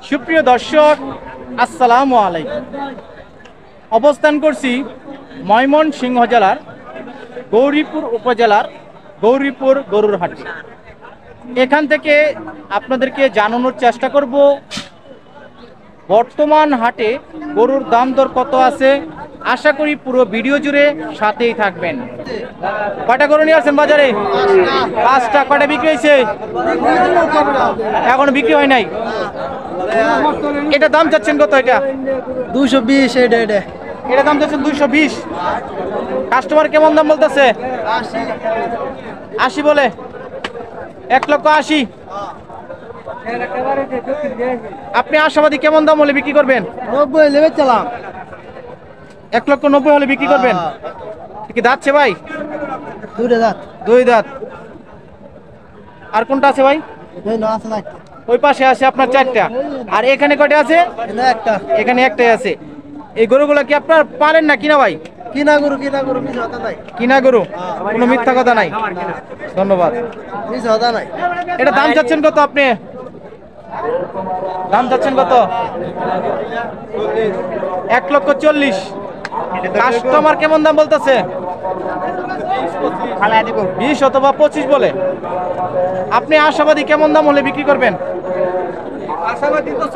সুপ্রিয় দর্শক, আসসালামু আলাইকুম। অবস্থান করছি ময়মনসিংহ জেলার গৌরীপুর উপজেলার গৌরীপুর গরুর হাট। এখান থেকে আপনাদেরকে জানানোর চেষ্টা করব বর্তমান হাটে গরুর দাম দর কত আছে। আশা করি পুরো ভিডিও জুড়ে সাথেই থাকবেন। কয়টা গরু নিয়ে আসছেন বাজারে? 5টা। কয়টা বিক্রি হয়েছে? এখনো বিক্রি হয় নাই। এটা দাম চাচ্ছেন কত? এটা 220। এটা দাম চাচ্ছেন 220। কাস্টমার কেমন দাম বলতেছে? 80 বলে। 1,80,000। আপনি আশাবাদী কেমন দাম হলে বিক্রি করবেন? 90 লেবে চালাম। 1,90,000 হলে বিক্রি করবেন। কি দাঁতছে ভাই? দুই দাঁত। আর কোনটা আছে ভাই? ওই পাশে আছে আপনার 4টা। আর এখানে কয়টা আছে? এখানে একটাই আছে। এই গরুগুলো কি আপনার পালেন না কিনা ভাই? কিনা গরু। কিনা গরু, কোনো মিথ্যা কথা নাই। ধন্যবাদ। এটা দাম চাচ্ছেন কত আপনি? দাম চাচ্ছেন কত? 1,40,000। কাস্টমার কেমন দাম বলতেছে? 20 অথবা 25 বলে। আপনি আশাবাদী কেমন দাম হলে বিক্রি করবেন? আশাবাদী তো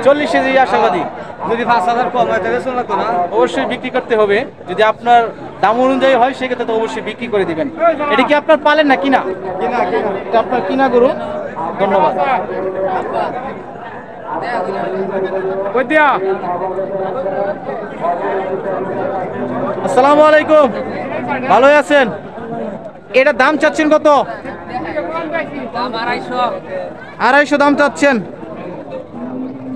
40 আশাবাদী। যদি 5,000 কম হয় তাহলে শোনা তো না। অবশ্যই বিক্রি করতে হবে। যদি আপনার দাম অনুযায়ী হয় সেক্ষেত্রে তো অবশ্যই বিক্রি করে দিবেন। এটা কি আপনার পালেন না কিনা? এটা আপনার কিনা গরু। ধন্যবাদ। আসসালামু আলাইকুম। ভালো আছেন? এটা দাম চাচ্ছেন কত? 250 দাম চাচ্ছেন।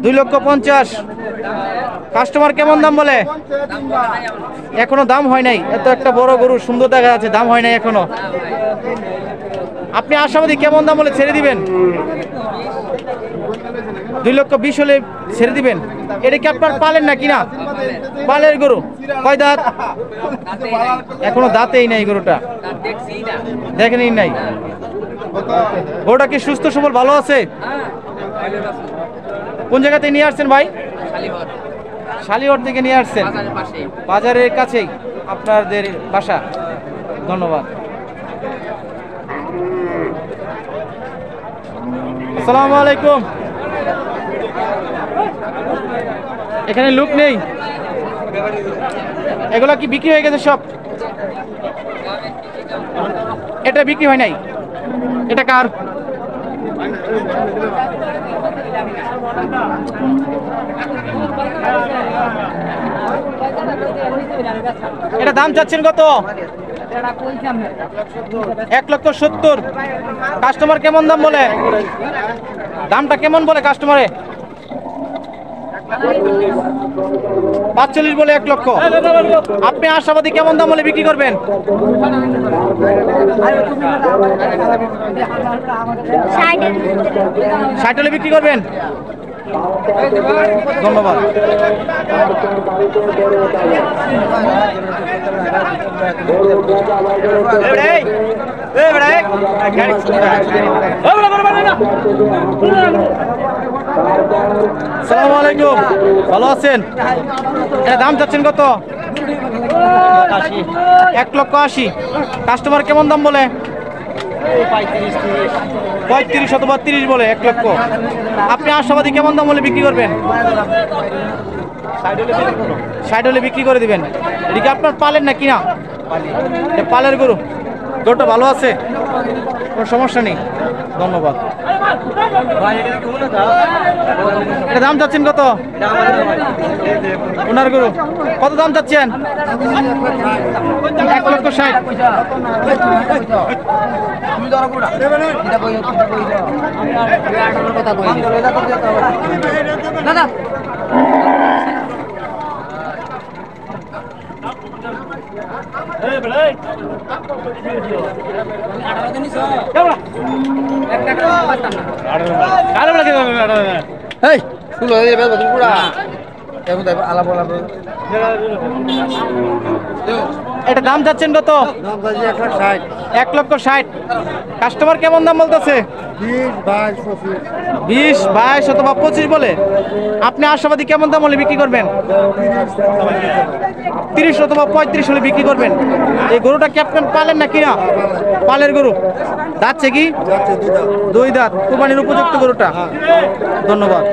2,50,000। কাস্টমার কেমন দাম বলে? এখনো দাম হয় নাই। এত একটা বড় গরু, সুন্দর দেখা যাচ্ছে, দাম হয় নাই এখনো। আপনি আশাবাদী কেমন দাম বলে ছেড়ে দিবেন? 2,20,000 হলে ছেড়ে দিবেন। এটা কি আপনার পালেন না কিনা? পালের গরু। কয় দাঁত? এখনো দাঁতেই নাই গরুটা, দেখেনই নাই। গরুটা কি সুস্থ সবল ভালো আছে? কোন জায়গাতে নিয়ে আসছেন ভাই? শালিহর থেকে নিয়ে আসছেন, বাজারের কাছেই আপনাদের বাসা। ধন্যবাদ। আসসালামু আলাইকুম। এখানে লোক নেই। এগুলা কি বিক্রি হয়ে গেছে সব? এটা বিক্রি হয় নাই। এটা কার? এটা দাম চাচ্ছেন কত? 1,70,000। কাস্টমার কেমন দাম বলে? দামটা কেমন বলে কাস্টমারে? 45 বলে। 1,00,000। আপনি আশাবাদী কেমন দাম বলে বিক্রি করবেন? 60 হলে বিক্রি করবেন। ধন্যবাদ। আসসালামু আলাইকুম। ভালো আছেন? এটা দাম চাচ্ছেন কত? 1,80,000। কাস্টমার কেমন দাম বলে? 35 অথবা 30 বলে। 1,00,000। আপনি আশাবাদী কেমন দাম বলে বিক্রি করবেন? 60 হলে বিক্রি করে দিবেন। এটা কি আপনার পালেন না কিনা? পালের গরু। গরুটা ভালো আছে, কোনো সমস্যা নেই। ধন্যবাদ। এটা দাম চাচ্ছেন কত? ওনার গরু। কত দাম চাচ্ছেন? 1,60,000। দাদা আলাপ এটা দাম যাচ্ছেন কত? 1,60,000। কাস্টমার কেমন দাম বলতেছে? 20, 22 অথবা 25 বলে। আপনি আশাবাদী কেমন দাম হলে বিক্রি করবেন? 30 অথবা 35 হলে বিক্রি করবেন। এই গরুটা ক্যাপ্টেন পালেন না কিনা? পালের গরু। যাচ্ছে কি? 2 দাঁত। কুরবানির উপযুক্ত গরুটা। ধন্যবাদ।